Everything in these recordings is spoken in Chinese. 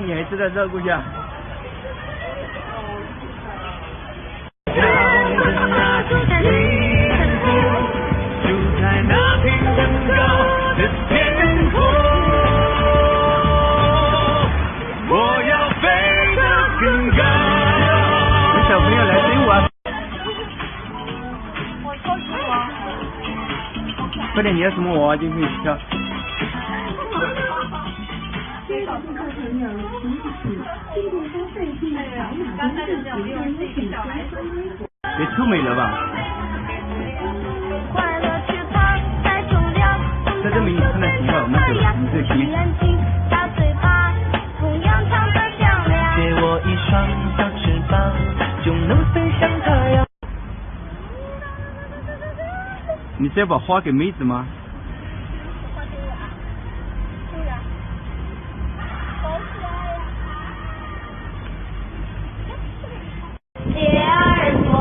女孩子的照顾下。小朋友来追我啊！我超级娃。快点，你要什么娃娃进去跳？别臭美了吧！在这里看的挺好，我们走，你这行。给我一双小翅膀，就能飞向太阳。你是要把花给妹子吗？蝶儿多，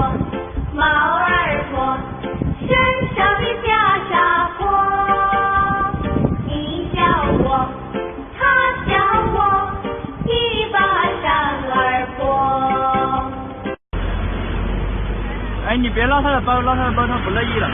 猫儿多，身上的袈裟破。你叫我，他叫我，一把扇儿拨。哎，你别捞他的包，捞他的包他不乐意了。